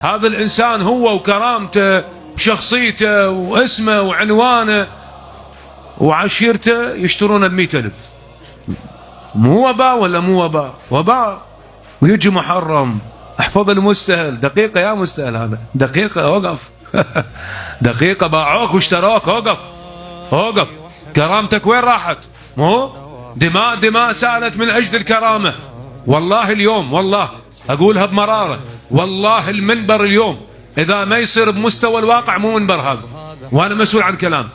هذا الإنسان هو وكرامته وشخصيته واسمه وعنوانه وعشيرته يشترونه ب100,000. مو وباء ولا مو وباء؟ وباء. ويجي محرم. احفظ المستهل. دقيقة يا مستهل، هذا دقيقة، اوقف. دقيقة، باعوك واشتروك، اوقف اوقف. كرامتك وين راحت؟ مو دماء سالت من أجل الكرامة. والله اليوم، والله أقولها بمرارة، والله المنبر اليوم إذا ما يصير بمستوى الواقع مو منبر هذا، وأنا مسؤول عن كلام.